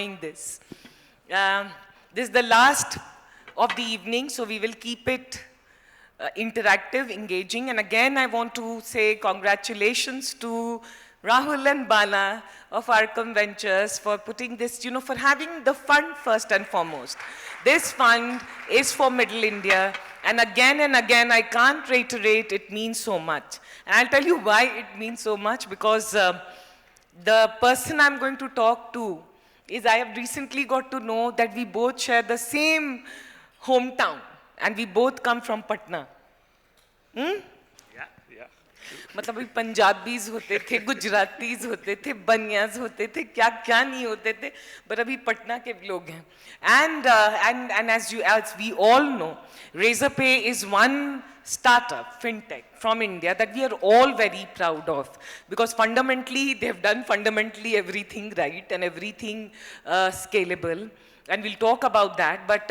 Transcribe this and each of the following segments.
enjoying this. This is the last of the evening, so we will keep it interactive, engaging. And again, I want to say congratulations to Rahul and Bala of Arkham Ventures for putting this, for having the fund first and foremost. This fund is for Middle India. And again, I can't reiterate, it means so much. And I'll tell you why it means so much, because the person I'm going to talk to is, I have recently got to know that we both share the same hometown. And we both come from Patna. Yeah. मतलब अभी Punjabis होते थे, Gujaratis होते थे, बनियाज होते थे, क्या क्या नहीं होते थे, but अभी पटना के लोग हैं. And as we all know, Razorpay is one startup, Fintech, from India that we are all very proud of, because fundamentally, they've done fundamentally everything right and everything scalable. And we'll talk about that. But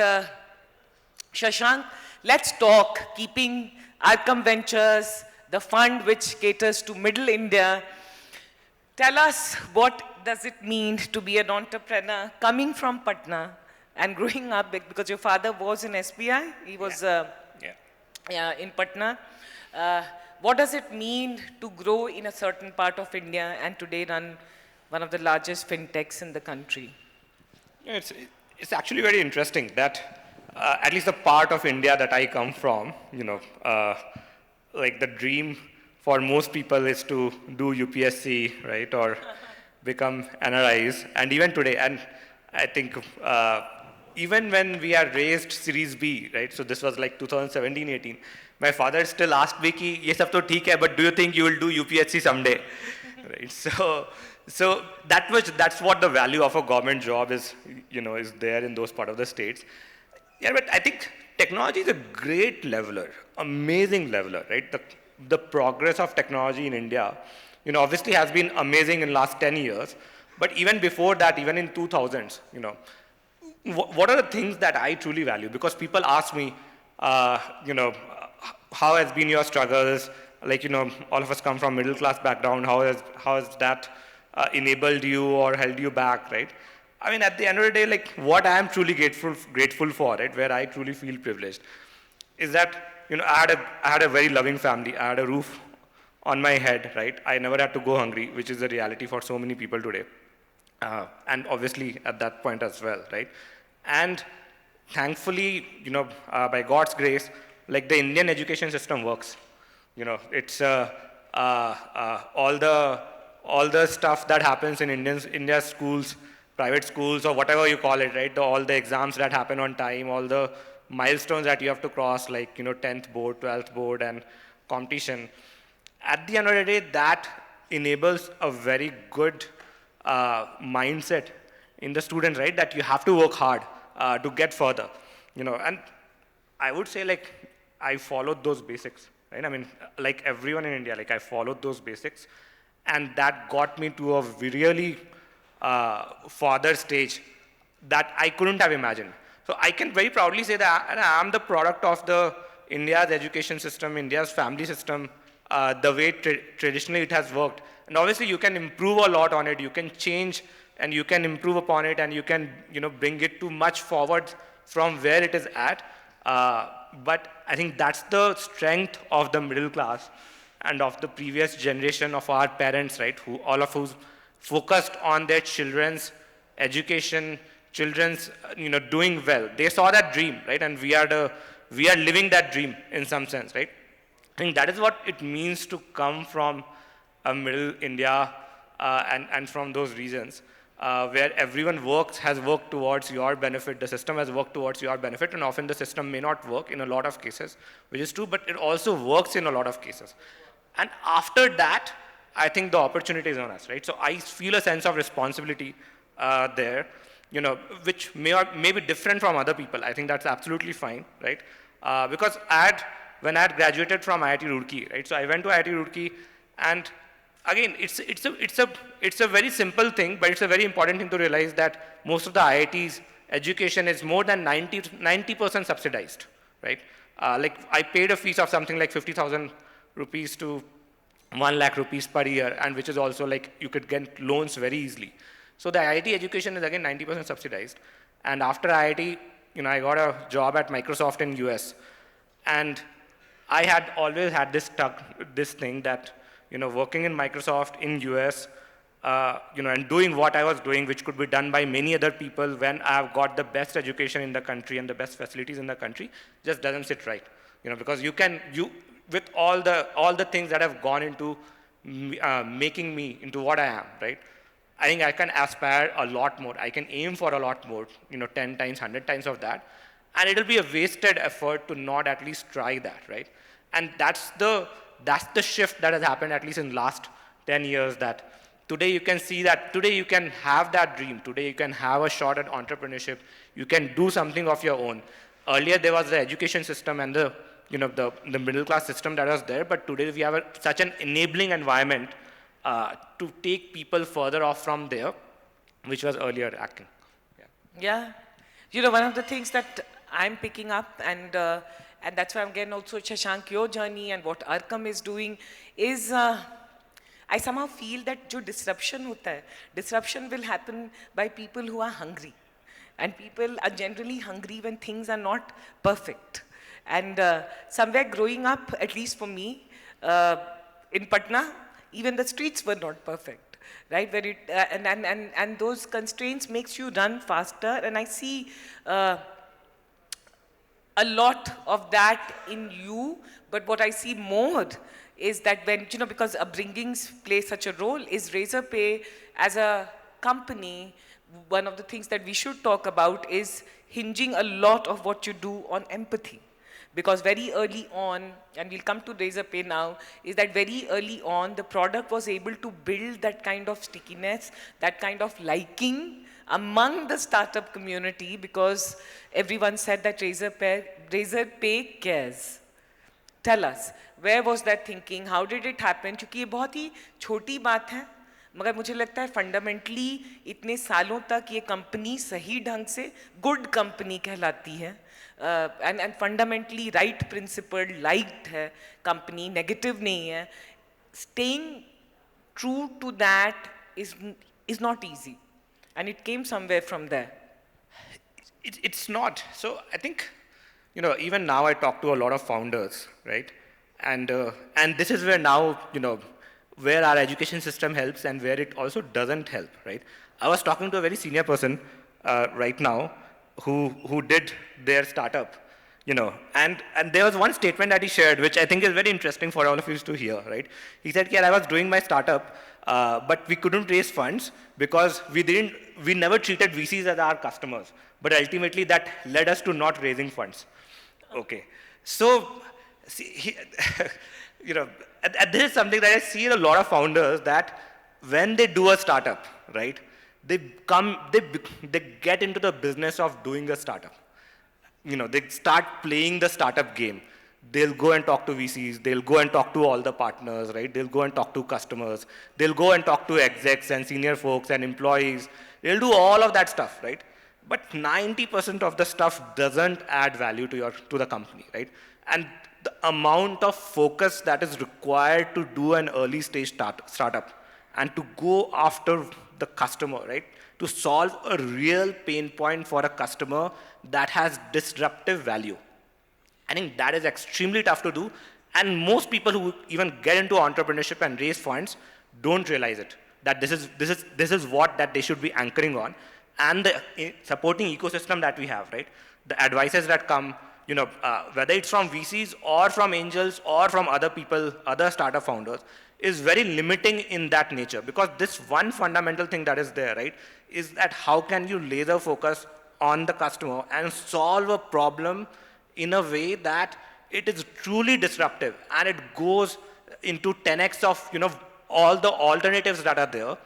Shashank, let's talk, keeping Arkham Ventures, the fund which caters to Middle India. Tell us, what does it mean to be an entrepreneur coming from Patna and growing up, because your father was in SBI, he was in Patna. What does it mean to grow in a certain part of India and today run one of the largest fintechs in the country? Yeah, it's actually very interesting that at least the part of India that I come from, like the dream for most people is to do UPSC, right, or become NRIs. And even today, and I think even when we are raised Series B, right, so this was like 2017-18, my father still asked me, ki, ye sab to theek hai, but do you think you will do UPSC someday? Right, so that's what the value of a government job is, is there in those part of the states. Yeah, but I think technology is a great leveler, amazing leveler, right? The progress of technology in India, obviously has been amazing in the last 10 years. But even before that, even in 2000s, what are the things that I truly value? Because people ask me, how has been your struggles? Like, all of us come from middle class background. How has that enabled you or held you back, right? I mean, at the end of the day, like what I am truly grateful for, right, where I truly feel privileged, is that I had a very loving family. I had a roof on my head, right? I never had to go hungry, which is the reality for so many people today, and obviously at that point as well, right? And thankfully, by God's grace, like the Indian education system works. It's all the stuff that happens in India's schools, private schools, or whatever you call it, right? All the exams that happen on time, all the milestones that you have to cross, like 10th board, 12th board, and competition. At the end of the day, that enables a very good mindset in the students, right? That you have to work hard to get further, And I would say, like, I followed those basics, right? I mean, like everyone in India, like I followed those basics, and that got me to a really further stage that I couldn't have imagined. So I can very proudly say that I am the product of India's education system, India's family system, the way traditionally it has worked. And obviously you can improve a lot on it, you can change and you can improve upon it, and you can bring it to much forward from where it is at. But I think that's the strength of the middle class and of the previous generation of our parents, right, all of who's focused on their children's education, children's doing well. They saw that dream, right? And we are living that dream in some sense, right? I think that is what it means to come from a middle India and from those regions where everyone has worked towards your benefit. The system has worked towards your benefit, and often the system may not work in a lot of cases, which is true, but it also works in a lot of cases. And after that, I think the opportunity is on us, right? So I feel a sense of responsibility there, which may be different from other people. I think that's absolutely fine, right? Because when I had graduated from IIT Roorkee, right? So I went to IIT Roorkee, and again, it's a very simple thing, but it's a very important thing to realize that most of the IITs education is more than 90% subsidized, right? Like I paid a fees of something like 50,000 rupees to 1 lakh rupees per year, and which is also like you could get loans very easily. So the IIT education is again 90% subsidized. And after IIT, I got a job at Microsoft in US. And I had always had this thing that, working in Microsoft in US, and doing what I was doing, which could be done by many other people when I've got the best education in the country and the best facilities in the country, just doesn't sit right. Because with all the things that have gone into making me into what I am, right? I think I can aspire a lot more. I can aim for a lot more, 10 times, 100 times of that. And it'll be a wasted effort to not at least try that, right? And that's the shift that has happened at least in the last 10 years, that today you can see that today you can have that dream. Today you can have a shot at entrepreneurship. You can do something of your own. Earlier there was the education system and the middle class system that was there, but today we have such an enabling environment to take people further off from there, which was earlier lacking. Yeah. One of the things that I'm picking up, and that's why I'm getting also, Shashank, your journey and what Arkham is doing is, I somehow feel that jo disruption hota hai, disruption will happen by people who are hungry. And people are generally hungry when things are not perfect. And somewhere growing up, at least for me, in Patna, even the streets were not perfect, right? Where it, and those constraints makes you run faster. And I see a lot of that in you, but what I see more is that when, because upbringings play such a role, is Razorpay as a company, one of the things that we should talk about is hinging a lot of what you do on empathy. Because very early on, and we'll come to Razorpay now, is that very early on, the product was able to build that kind of stickiness, that kind of liking among the startup community, because everyone said that Razorpay cares. Tell us, where was that thinking? How did it happen? क्योंकि ये बहुत ही छोटी बात है, मगर मुझे लगता है फंडामेंटली इतने सालों तक ये कंपनी सही ढंग से गुड कंपनी कहलाती है, and fundamentally right principle liked है कंपनी, नेगेटिव नहीं है. Staying true to that is not easy, and it came somewhere from there. It's not. So I think, even now I talk to a lot of founders, right? And this is where now, where our education system helps and where it also doesn't help, right? I was talking to a very senior person right now who did their startup, and there was one statement that he shared, which I think is very interesting for all of you to hear, right? He said, I was doing my startup, but we couldn't raise funds because we never treated VCs as our customers, but ultimately that led us to not raising funds. Okay, so see, this is something that I see in a lot of founders, that when they do a startup, right, they get into the business of doing a startup. They start playing the startup game. They'll go and talk to VCs. They'll go and talk to all the partners, right? They'll go and talk to customers. They'll go and talk to execs and senior folks and employees. They'll do all of that stuff, right? But 90% of the stuff doesn't add value to the company, right? And the amount of focus that is required to do an early stage startup and to go after the customer, right? To solve a real pain point for a customer that has disruptive value. I think that is extremely tough to do. And most people who even get into entrepreneurship and raise funds don't realize it, that this is what that they should be anchoring on. And the supporting ecosystem that we have, right? The advices that come, whether it's from VCs or from angels or from other people, other startup founders, is very limiting in that nature. Because this one fundamental thing that is there, right, is that how can you laser focus on the customer and solve a problem in a way that it is truly disruptive and it goes into 10x of, all the alternatives that are there.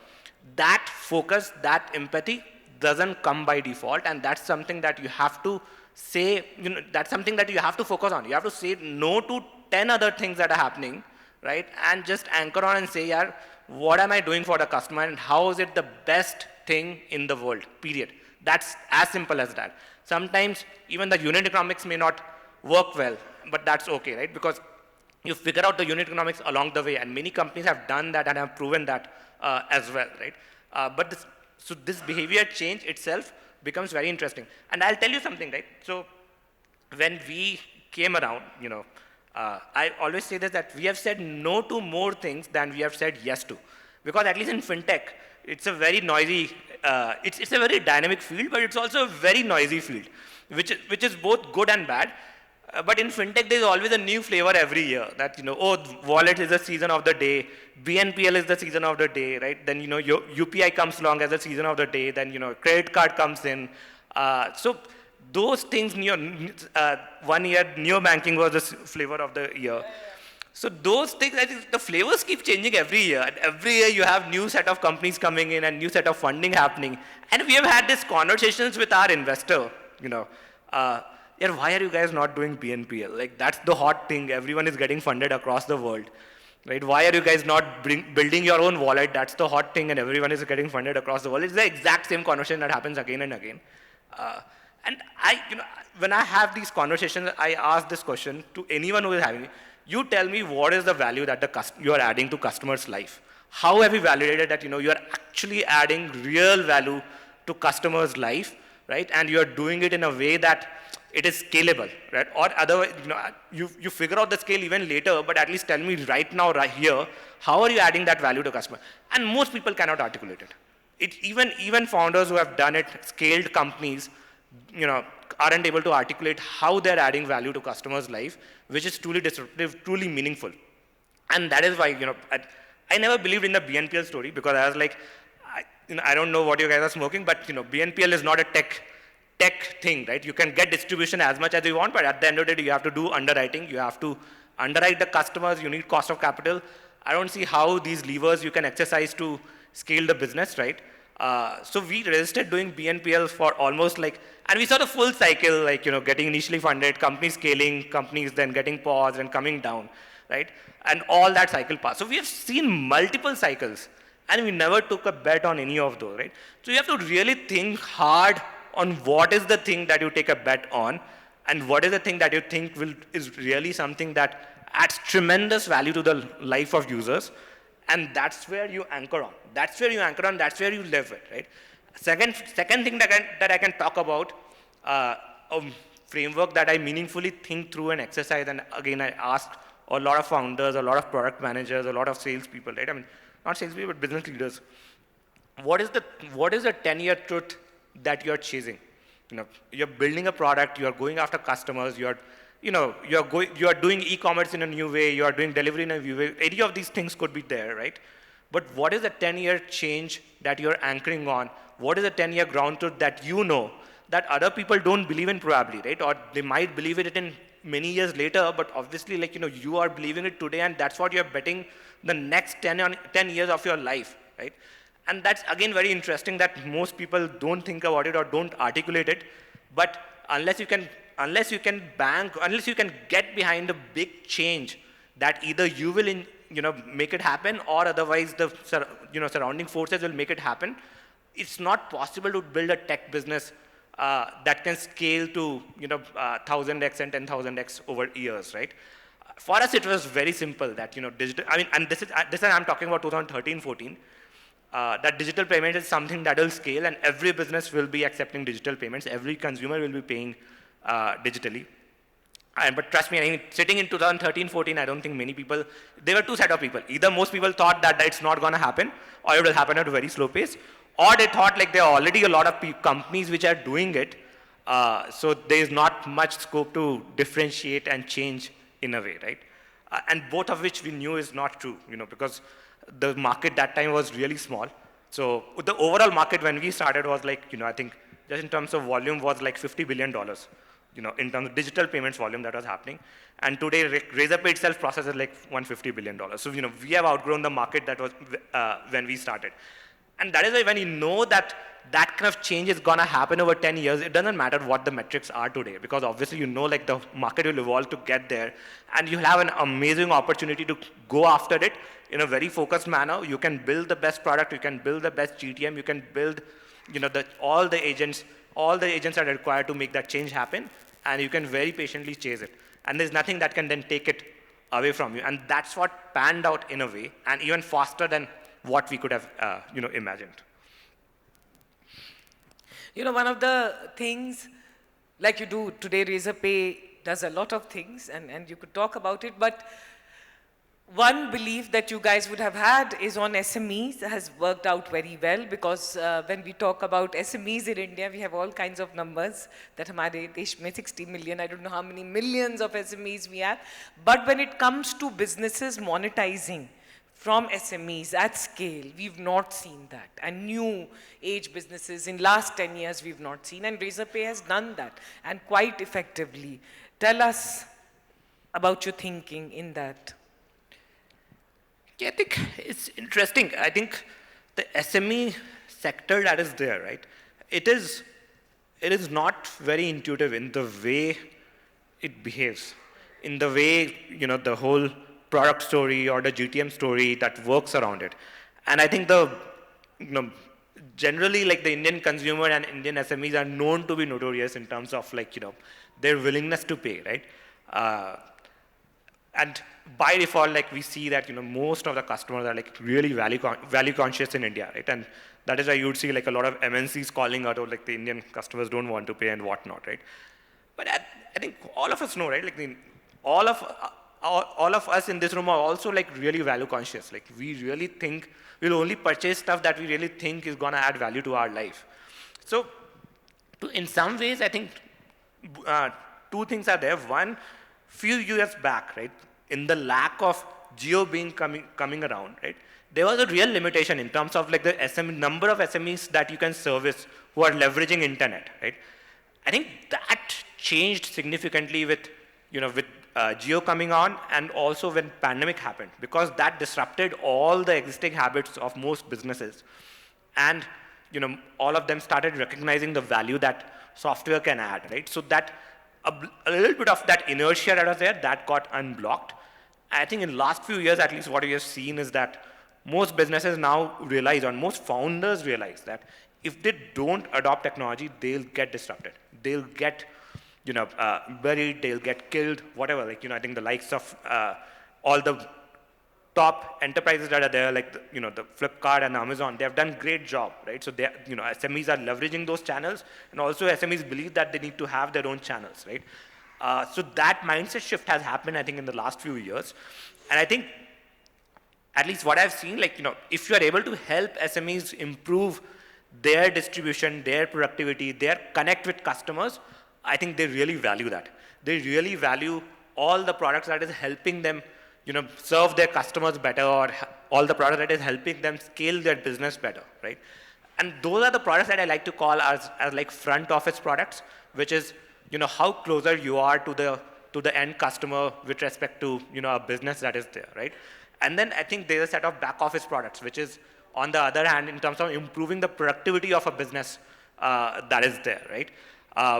That focus, that empathy doesn't come by default, and that's something that you have to say, that's something that you have to focus on. You have to say no to 10 other things that are happening, right? And just anchor on and say, what am I doing for the customer and how is it the best thing in the world, period. That's as simple as that. Sometimes even the unit economics may not work well, but that's okay, right? Because you figure out the unit economics along the way, and many companies have done that and have proven that as well, right? But So this behavior change itself becomes very interesting. And I'll tell you something, right? So when we came around, I always say this, that we have said no to more things than we have said yes to. Because at least in fintech, it's a very noisy, it's a very dynamic field, but it's also a very noisy field, which is both good and bad. But in fintech, there's always a new flavor every year. That oh, wallet is the season of the day, BNPL is the season of the day, right? Then your UPI comes along as the season of the day. Then credit card comes in. So those things, 1 year neo banking was the flavor of the year. So those things, I think the flavors keep changing every year. And every year you have new set of companies coming in and new set of funding happening. And we have had these conversations with our investor, yeah, why are you guys not doing BNPL? Like, that's the hot thing. Everyone is getting funded across the world, right? Why are you guys not building your own wallet? That's the hot thing, and everyone is getting funded across the world. It's the exact same conversation that happens again and again. And when I have these conversations, I ask this question to anyone who is having it. You tell me what is the value that you are adding to customers' life. How have you validated that you are actually adding real value to customers' life, right? And you are doing it in a way that it is scalable, right? Or otherwise, you figure out the scale even later, but at least tell me right now, right here, how are you adding that value to customer? And most people cannot articulate it. Even founders who have done it, scaled companies, aren't able to articulate how they're adding value to customers' life, which is truly disruptive, truly meaningful. And that is why, I never believed in the BNPL story, because I was like, I don't know what you guys are smoking, but BNPL is not a tech thing, right? You can get distribution as much as you want, but at the end of the day, you have to do underwriting. You have to underwrite the customers. You need cost of capital. I don't see how these levers you can exercise to scale the business, right? So we resisted doing BNPL for almost and we saw the full cycle, getting initially funded, companies scaling, companies then getting paused and coming down, right? And all that cycle passed. So we have seen multiple cycles, and we never took a bet on any of those, right? So you have to really think hard on what is the thing that you take a bet on, and what is the thing that you think is really something that adds tremendous value to the life of users, and that's where you anchor on. That's where you anchor on, that's where you live it, right? Second thing that I can talk about, a framework that I meaningfully think through and exercise, and again, I ask a lot of founders, a lot of product managers, a lot of salespeople, right? I mean, not salespeople, but business leaders. What is the 10-year truth that you're chasing? You're building a product, you're going after customers, you're doing e-commerce in a new way, you're doing delivery in a new way. Any of these things could be there, right? But what is the 10-year change that you're anchoring on? What is the 10-year ground truth that that other people don't believe in probably, right? Or they might believe it in many years later, but obviously you are believing it today, and that's what you're betting the next 10 years of your life, right? And that's again very interesting that most people don't think about it or don't articulate it. But unless you can get behind a big change that either you will make it happen, or otherwise the surrounding forces will make it happen, it's not possible to build a tech business that can scale to 1000x and 10,000x over years, right? For us, it was very simple that digital. I mean, and this is I'm talking about 2013, 14. That digital payment is something that will scale, and every business will be accepting digital payments. Every consumer will be paying digitally. But trust me, I mean, sitting in 2013, 14, I don't think many people, there were two set of people. Either most people thought that it's not going to happen, or it will happen at a very slow pace, or they thought there are already a lot of companies which are doing it, so there is not much scope to differentiate and change in a way, right? And both of which we knew is not true, because the market that time was really small. So the overall market when we started was I think just in terms of volume was $50 billion, in terms of digital payments volume that was happening. And today Razorpay itself processes $150 billion. So, we have outgrown the market that was when we started. And that is why when you know that that kind of change is gonna happen over 10 years, it doesn't matter what the metrics are today, because obviously the market will evolve to get there, and you'll have an amazing opportunity to go after it in a very focused manner. You can build the best product, you can build the best GTM, you can build all the agents are required to make that change happen, and you can very patiently chase it. And there's nothing that can then take it away from you. And that's what panned out in a way, and even faster than what we could have imagined. One of the things, like you do today, Razorpay does a lot of things, and you could talk about it, but one belief that you guys would have had is on SMEs has worked out very well, because when we talk about SMEs in India, we have all kinds of numbers that hamare desh mein 60 million, I don't know how many millions of SMEs we have. But when it comes to businesses monetizing from SMEs at scale, we've not seen that. And new age businesses in last 10 years, we've not seen. And Razorpay has done that, and quite effectively. Tell us about your thinking in that. Yeah, I think it's interesting. I think the SME sector that is there, right? It is not very intuitive in the way it behaves, in the way, the whole product story or the GTM story that works around it. And I think generally, like, the Indian consumer and Indian SMEs are known to be notorious in terms of, like, their willingness to pay, right? And by default, like, we see that, most of the customers are, like, really value conscious in India, right? And that is why you would see, like, a lot of MNCs calling out, like, the Indian customers don't want to pay and whatnot, right? But I think all of us know, right? Like, all of us in this room are also, like, really value conscious. Like, we really think we'll only purchase stuff that we really think is gonna add value to our life. So, in some ways, I think two things are there. One, few years back, right, in the lack of geo being coming around, right, there was a real limitation in terms of, like, the number of SMEs that you can service who are leveraging internet, right? I think that changed significantly with geo coming on, and also when pandemic happened, because that disrupted all the existing habits of most businesses, and all of them started recognizing the value that software can add, right? So that a little bit of that inertia that was there, that got unblocked. I think in the last few years, at least, what we have seen is that most businesses now realize, or most founders realize, that if they don't adopt technology, they'll get disrupted. They'll get buried, they'll get killed, whatever. Like, I think the likes of all the top enterprises that are there, like, the Flipkart and Amazon, they have done great job, right? So they, SMEs are leveraging those channels, and also SMEs believe that they need to have their own channels, right? So that mindset shift has happened, I think, in the last few years. And I think, at least what I've seen, like, if you are able to help SMEs improve their distribution, their productivity, their connect with customers, I think they really value that. They really value all the products that is helping them, serve their customers better, or all the products that is helping them scale their business better, right? And those are the products that I like to call as like front office products, which is, how closer you are to the end customer with respect to, a business that is there, right? And then I think there's a set of back office products, which is, on the other hand, in terms of improving the productivity of a business that is there, right?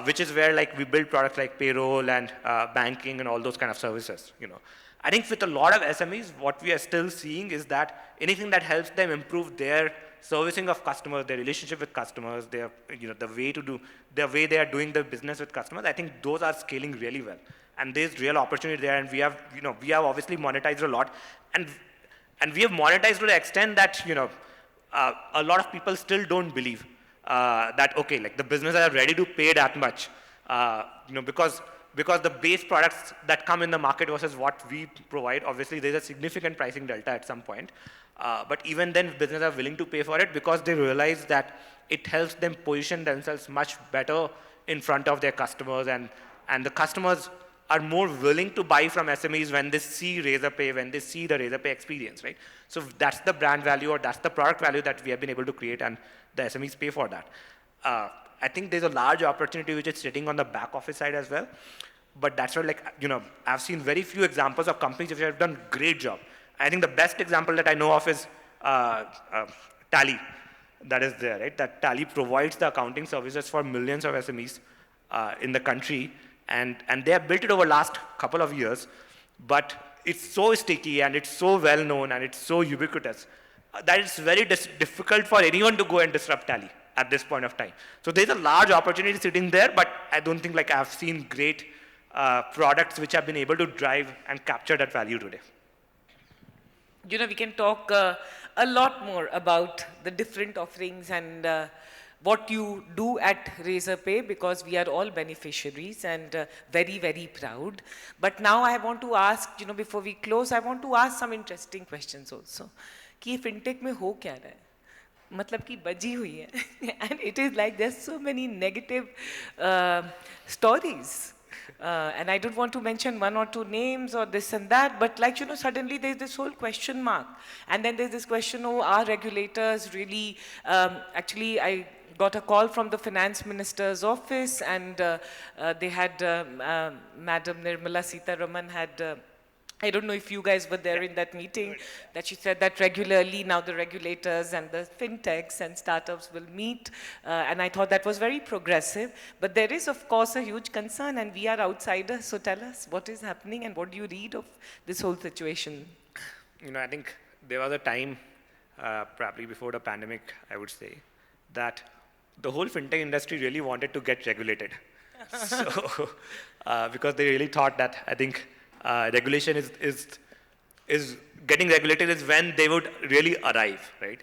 Which is where, like, we build products like payroll and banking and all those kind of services, I think with a lot of SMEs, what we are still seeing is that anything that helps them improve their servicing of customers, their relationship with customers, their, the way they are doing their business with customers, I think those are scaling really well. And there's real opportunity there, and we have obviously monetized a lot, and we have monetized to the extent that, a lot of people still don't believe that, okay, like, the businesses are ready to pay that much, because the base products that come in the market versus what we provide, obviously there's a significant pricing delta at some point. But even then, businesses are willing to pay for it because they realize that it helps them position themselves much better in front of their customers, and the customers are more willing to buy from SMEs when they see Razorpay, when they see the Razorpay experience, right? So that's the brand value, or that's the product value that we have been able to create, and the SMEs pay for that. I think there's a large opportunity which is sitting on the back office side as well. But that's where, like, I've seen very few examples of companies which have done great job. I think the best example that I know of is Tally, that is there, right? That Tally provides the accounting services for millions of SMEs in the country, and they have built it over the last couple of years, but it's so sticky, and it's so well known, and it's so ubiquitous that it's very difficult for anyone to go and disrupt Tally at this point of time. So there's a large opportunity sitting there, but I don't think, like, I've seen great products which have been able to drive and capture that value today. We can talk a lot more about the different offerings and what you do at Razorpay, because we are all beneficiaries and very, very proud. But now I want to ask, before we close, I want to ask some interesting questions also. कि ये fintech में हो क्या रहा है? मतलब कि बजी हुई है and it is like there's so many negative stories. And I don't want to mention one or two names or this and that, but like, suddenly there's this whole question mark. And then there's this question, oh, are regulators really, actually I got a call from the finance minister's office, and they had, Madam Nirmala Sitharaman had, I don't know if you guys were there in that meeting, that she said that regularly now the regulators and the fintechs and startups will meet, and I thought that was very progressive. But there is, of course, a huge concern, and we are outsiders, so tell us what is happening and what do you read of this whole situation? I think there was a time, probably before the pandemic, I would say, that the whole fintech industry really wanted to get regulated. So, because they really thought that, I think, regulation is getting regulated is when they would really arrive, right?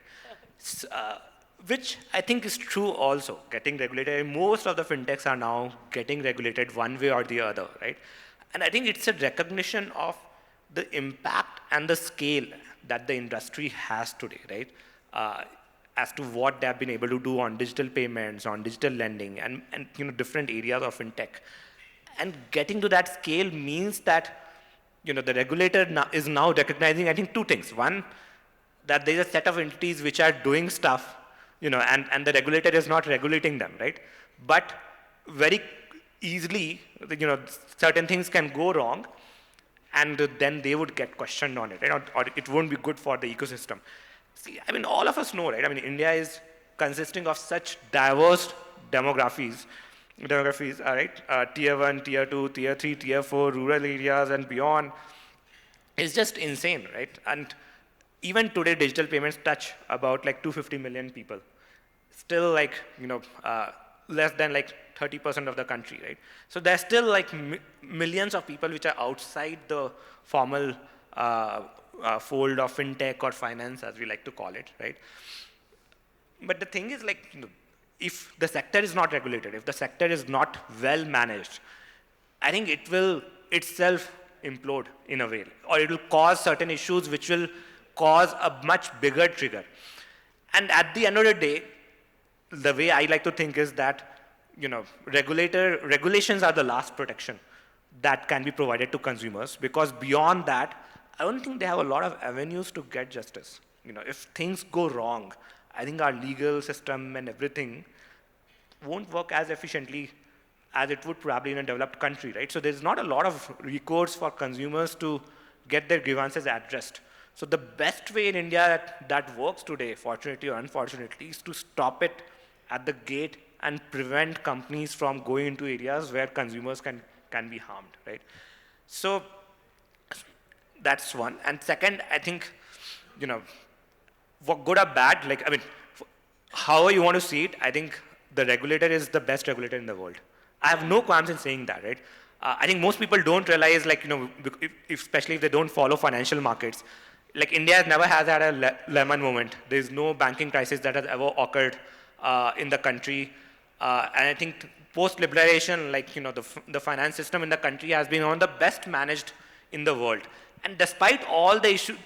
Which I think is true also, getting regulated. Most of the fintechs are now getting regulated one way or the other, right? And I think it's a recognition of the impact and the scale that the industry has today, right? As to what they have been able to do on digital payments, on digital lending, and different areas of fintech. And getting to that scale means that the regulator is now recognizing, I think, two things. One, that there's a set of entities which are doing stuff, and the regulator is not regulating them, right? But very easily, certain things can go wrong, and then they would get questioned on it, right? Or it won't be good for the ecosystem. See, I mean, all of us know, right? I mean, India is consisting of such diverse demographies, right? Tier 1, Tier 2, Tier 3, Tier 4, rural areas and beyond. It's just insane, right? And even today, digital payments touch about like 250 million people. Still like, less than like 30% of the country, right? So there's still like millions of people which are outside the formal fold of fintech or finance, as we like to call it, right? But the thing is, like, if the sector is not regulated, if the sector is not well managed, I think it will itself implode in a way, or it will cause certain issues which will cause a much bigger trigger. And at the end of the day, the way I like to think is that, regulations are the last protection that can be provided to consumers, because beyond that, I don't think they have a lot of avenues to get justice. If things go wrong, I think our legal system and everything won't work as efficiently as it would probably in a developed country, right? So there's not a lot of recourse for consumers to get their grievances addressed. So the best way in India that works today, fortunately or unfortunately, is to stop it at the gate and prevent companies from going into areas where consumers can be harmed, right? So that's one. And second, I think, for good or bad, however you want to see it, I think the regulator is the best regulator in the world. I have no qualms in saying that, right? I think most people don't realize, especially if they don't follow financial markets, like India never has had a lemon moment. There's no banking crisis that has ever occurred in the country. And I think post-liberalization, the finance system in the country has been one of the best managed in the world. And despite all the issues,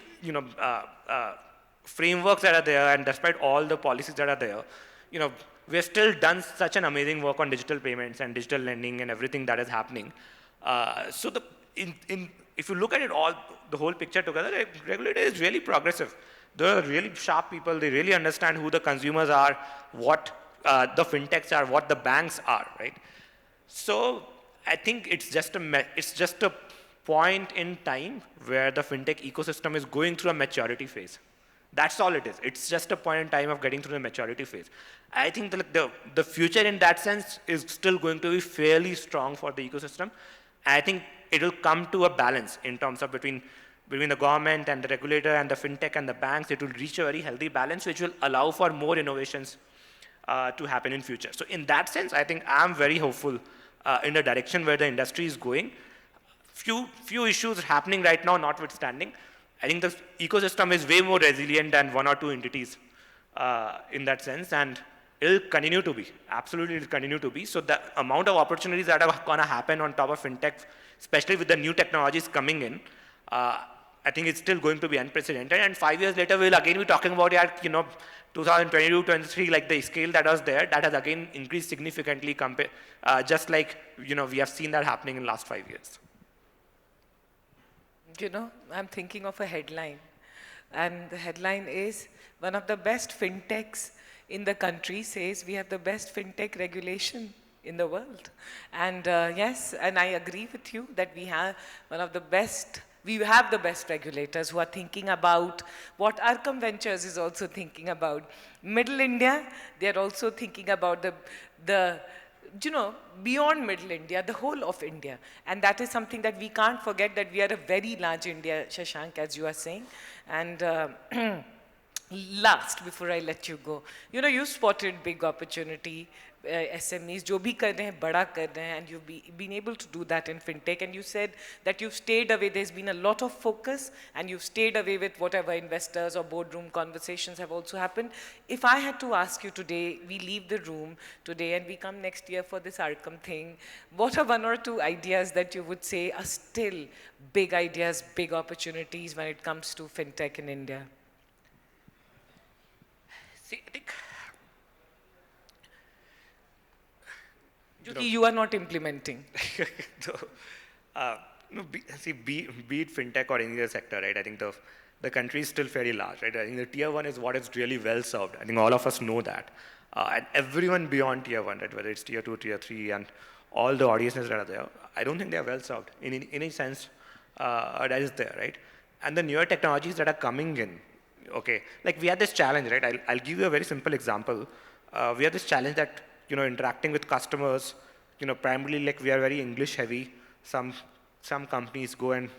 frameworks that are there, and despite all the policies that are there, we've still done such an amazing work on digital payments and digital lending and everything that is happening. So if you look at it all, the whole picture together, the regulator is really progressive. They're really sharp people. They really understand who the consumers are, what the fintechs are, what the banks are, right? So I think it's just a point in time where the fintech ecosystem is going through a maturity phase. That's all it is. It's just a point in time of getting through the maturity phase. I think the future in that sense is still going to be fairly strong for the ecosystem. I think it will come to a balance in terms of between the government and the regulator and the fintech and the banks. It will reach a very healthy balance, which will allow for more innovations to happen in future. So in that sense, I think I'm very hopeful in the direction where the industry is going. Few issues happening right now notwithstanding, I think the ecosystem is way more resilient than one or two entities in that sense. And it'll continue to be. Absolutely, it'll continue to be. So the amount of opportunities that are going to happen on top of fintech, especially with the new technologies coming in, I think it's still going to be unprecedented. And 5 years later, we'll again be talking about, yeah, 2022, 23, like the scale that was there, that has again increased significantly, just like, we have seen that happening in the last 5 years. I'm thinking of a headline, and the headline is, one of the best fintechs in the country says we have the best fintech regulation in the world. And yes, and I agree with you that we have the best regulators who are thinking about what Arkham Ventures is also thinking about. Middle India, they're also thinking about the beyond Middle India, the whole of India. And that is something that we can't forget, that we are a very large India, Shashank, as you are saying. And last, before I let you go, you spotted big opportunity, SMEs, जो भी कर रहे हैं, बड़ा कर रहे हैं, and you've been able to do that in fintech. And you said that you've stayed away. There's been a lot of focus, and you've stayed away with whatever investors or boardroom conversations have also happened. If I had to ask you today, we leave the room today and we come next year for this Arkham thing, what are one or two ideas that you would say are still big ideas, big opportunities when it comes to fintech in India? See, I think you are not implementing. So, be it fintech or any other sector, right? I think the country is still fairly large, right? I think the tier 1 is what is really well served. I think all of us know that. And everyone beyond tier 1, right? Whether it's tier 2, tier 3, and all the audiences that are there, I don't think they are well served in any sense that is there, right? And the newer technologies that are coming in, okay, like we had this challenge, right? I'll give you a very simple example. We had this challenge that, interacting with customers, primarily like we are very English heavy. Some companies go and,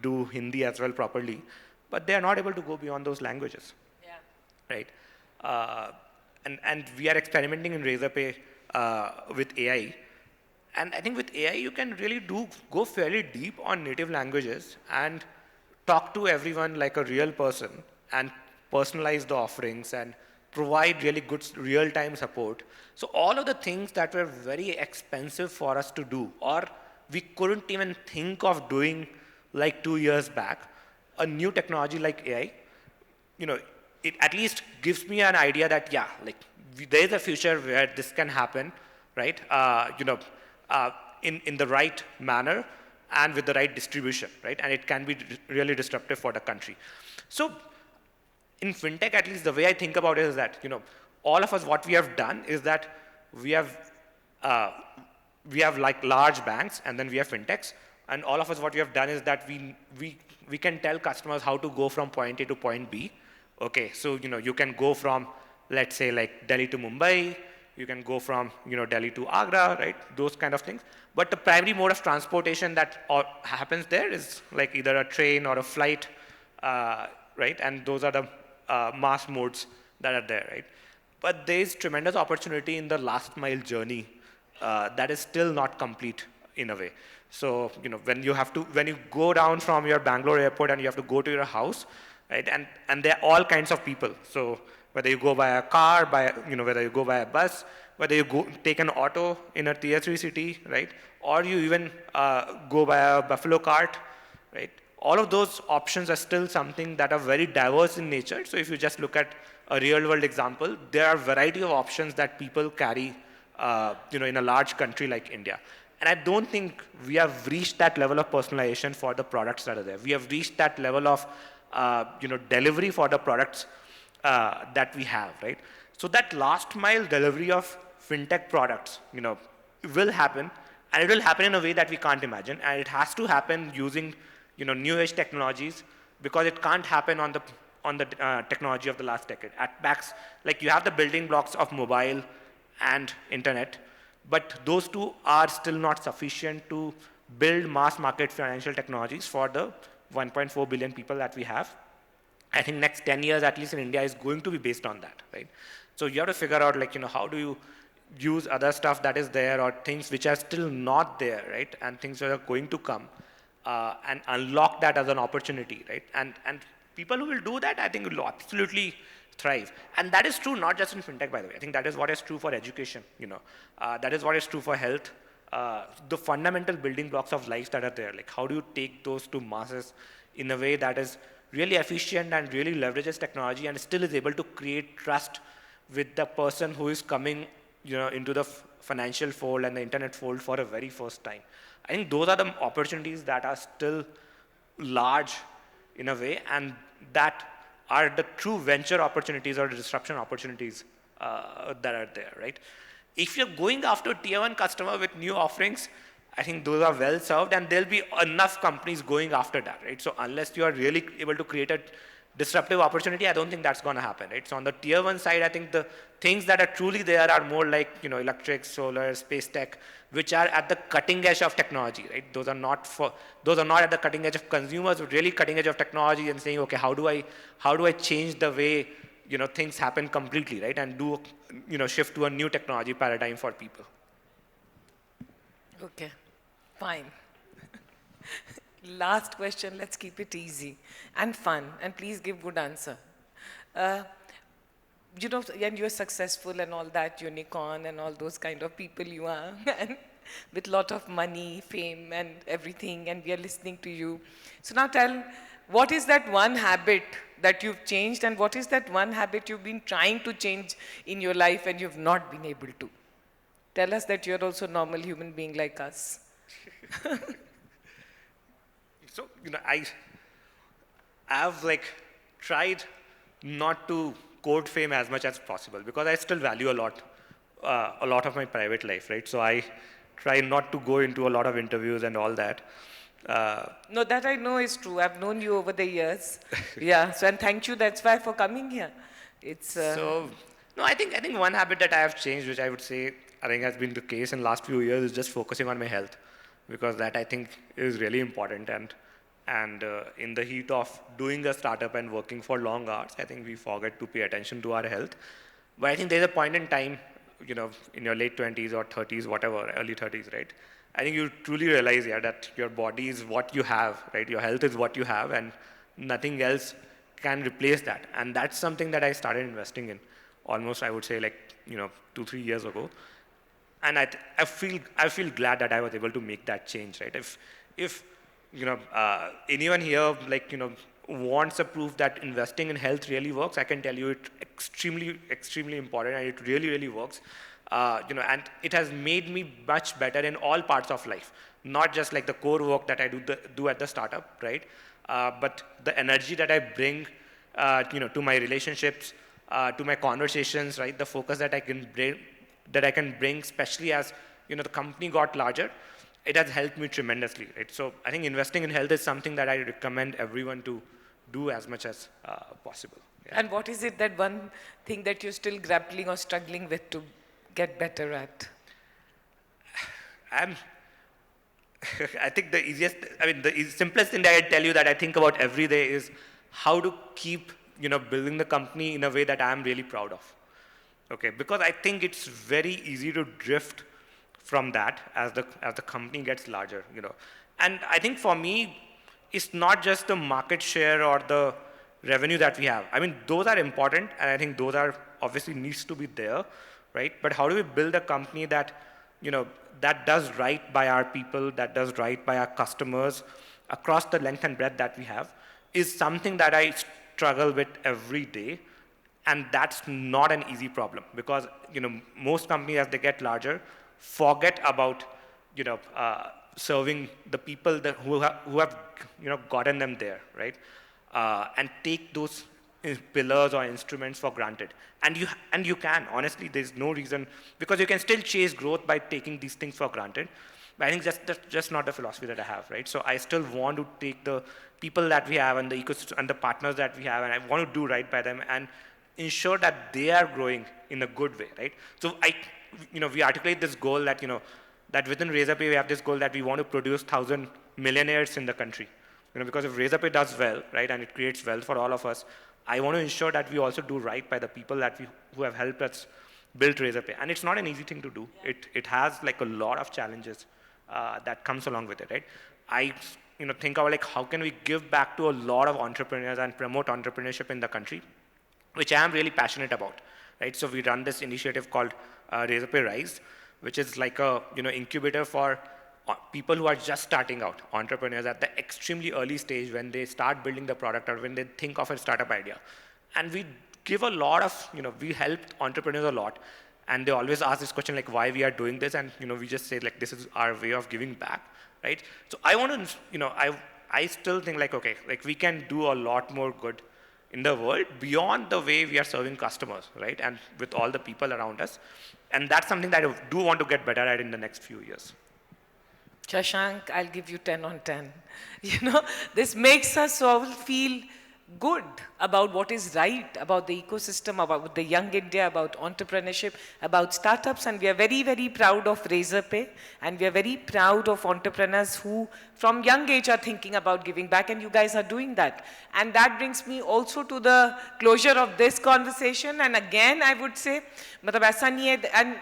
do Hindi as well properly, but they are not able to go beyond those languages. Yeah. Right? And we are experimenting in Razorpay with AI. And I think with AI, you can really go fairly deep on native languages and talk to everyone like a real person and personalize the offerings and provide really good real-time support. So all of the things that were very expensive for us to do, or we couldn't even think of doing like 2 years back, a new technology like AI, it at least gives me an idea that, yeah, like there is a future where this can happen, right? In the right manner and with the right distribution, right? And it can be really disruptive for the country. So in fintech, at least the way I think about it is that, all of us, what we have done is that we have like large banks, and then we have fintechs, and all of us, what we have done is that we can tell customers how to go from point A to point B. Okay, so you can go from, let's say, like Delhi to Mumbai, you can go from Delhi to Agra, right? Those kind of things. But the primary mode of transportation that happens there is like either a train or a flight, right? And those are the mass modes that are there, right? But there is tremendous opportunity in the last mile journey that is still not complete in a way. So when you go down from your Bangalore airport and you have to go to your house, right? And there are all kinds of people. So whether you go by a car, whether you go by a bus, whether you take an auto in a tier 3 city, right? Or you even go by a buffalo cart, right? All of those options are still something that are very diverse in nature. So if you just look at a real world example, there are a variety of options that people carry, in a large country like India. And I don't think we have reached that level of personalization for the products that are there. We have reached that level of, delivery for the products that we have, right? So that last mile delivery of fintech products, will happen, and it will happen in a way that we can't imagine. And it has to happen using, new age technologies, because it can't happen on the technology of the last decade. At max, like you have the building blocks of mobile and internet, but those two are still not sufficient to build mass market financial technologies for the 1.4 billion people that we have. I think next 10 years, at least in India, is going to be based on that, right? So you have to figure out, like, how do you use other stuff that is there, or things which are still not there, right? And things that are going to come, and unlock that as an opportunity, right? And people who will do that, I think, will absolutely thrive. And that is true not just in fintech, by the way. I think that is what is true for education, that is what is true for health. The fundamental building blocks of life that are there, like how do you take those to masses in a way that is really efficient and really leverages technology and still is able to create trust with the person who is coming, into the financial fold and the internet fold for a very first time. I think those are the opportunities that are still large in a way, and that are the true venture opportunities or disruption opportunities that are there, right? If you're going after tier one customer with new offerings, I think those are well served, and there'll be enough companies going after that, right? So unless you are really able to create a disruptive opportunity, I don't think that's going to happen, right? So on the tier one side, I think the things that are truly there are more like, electric, solar, space tech, which are at the cutting edge of technology, right? Those are not at the cutting edge of consumers, but really cutting edge of technology and saying, okay, how do I change the way, things happen completely, right? And do, shift to a new technology paradigm for people. Okay, fine. Last question, let's keep it easy and fun, and please give good answer. Uh, and you're successful and all that, unicorn and all those kind of people you are, and with lot of money, fame and everything, and we are listening to you. So now tell, what is that one habit that you've changed, and what is that one habit you've been trying to change in your life and you've not been able to? Tell us that you're also a normal human being like us. So, I've tried not to court fame as much as possible because I still value a lot of my private life, right? So I try not to go into a lot of interviews and all that. No, that I know is true. I've known you over the years. Yeah, so and thank you, that's why for coming here. It's So, no, I think one habit that I have changed, which I would say I think has been the case in the last few years, is just focusing on my health, because that I think is really important. And in the heat of doing a startup and working for long hours, I think we forget to pay attention to our health. But I think there's a point in time, in your late 20s or 30s, whatever, early 30s, right? I think you truly realize, yeah, that your body is what you have, right? Your health is what you have, and nothing else can replace that. And that's something that I started investing in almost, I would say, 2-3 years ago. And I feel glad that I was able to make that change, right? If anyone here wants a proof that investing in health really works, I can tell you it's extremely important, and it really works. And it has made me much better in all parts of life, not just like the core work that I do at the startup, right? But the energy that I bring, to my relationships, to my conversations, right? The focus that I can bring, especially as the company got larger, it has helped me tremendously, right? So I think investing in health is something that I recommend everyone to do as much as possible. Yeah. And what is it, that one thing that you're still grappling or struggling with to get better at? I think the simplest thing that I tell you that I think about every day is how to keep, building the company in a way that I'm really proud of. Okay, because I think it's very easy to drift from that as the company gets larger, And I think for me, it's not just the market share or the revenue that we have. I mean, those are important, and I think those are obviously needs to be there, right? But how do we build a company that, that does right by our people, that does right by our customers across the length and breadth that we have, is something that I struggle with every day. And that's not an easy problem, because most companies, as they get larger, forget about serving the people who have gotten them there, right? And take those pillars or instruments for granted. And you can honestly, there's no reason, because you can still chase growth by taking these things for granted. But I think that's just not the philosophy that I have, right? So I still want to take the people that we have and the ecosystem and the partners that we have, and I want to do right by them and ensure that they are growing in a good way, right? So we articulate this goal that, that within Razorpay, we have this goal that we want to produce 1,000 millionaires in the country. Because if Razorpay does well, right, and it creates wealth for all of us, I want to ensure that we also do right by the people who have helped us build Razorpay. And it's not an easy thing to do. Yeah. It has a lot of challenges that comes along with it, right? I think about how can we give back to a lot of entrepreneurs and promote entrepreneurship in the country. which I am really passionate about, right? So we run this initiative called Razorpay Rise, which is like a incubator for people who are just starting out, entrepreneurs at the extremely early stage when they start building the product or when they think of a startup idea. And we give a lot of, we help entrepreneurs a lot. And they always ask this question like why we are doing this, and we just say like this is our way of giving back, right? So I want to, I still think like, okay, like we can do a lot more good in the world beyond the way we are serving customers, right? And with all the people around us. And that's something that I do want to get better at in the next few years. Shashank, I'll give you 10 on 10. This makes us all feel good about what is right, about the ecosystem, about the young India, about entrepreneurship, about startups, and we are very, very proud of Razorpay, and we are very proud of entrepreneurs who from young age are thinking about giving back, and you guys are doing that. And that brings me also to the closure of this conversation, and again I would say, matlab aisa nahi hai, and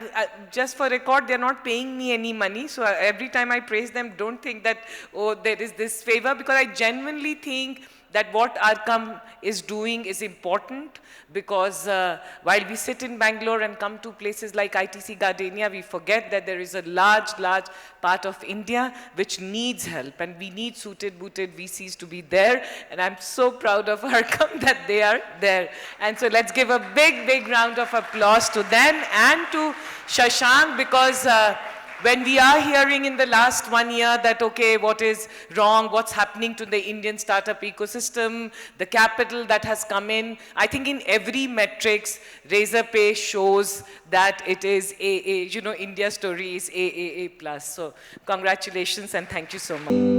just for record, they're not paying me any money, so every time I praise them, don't think that, oh, there is this favor, because I genuinely think that what Arkham is doing is important, because while we sit in Bangalore and come to places like ITC Gardenia, we forget that there is a large, large part of India which needs help, and we need suited, booted VCs to be there, and I'm so proud of Arkham that they are there. And so let's give a big, big round of applause to them and to Shashank, because when we are hearing in the last 1 year that, okay, what is wrong, what's happening to the Indian startup ecosystem, the capital that has come in, I think in every metrics, Razorpay shows that it is India's story is AAA+. So congratulations and thank you so much.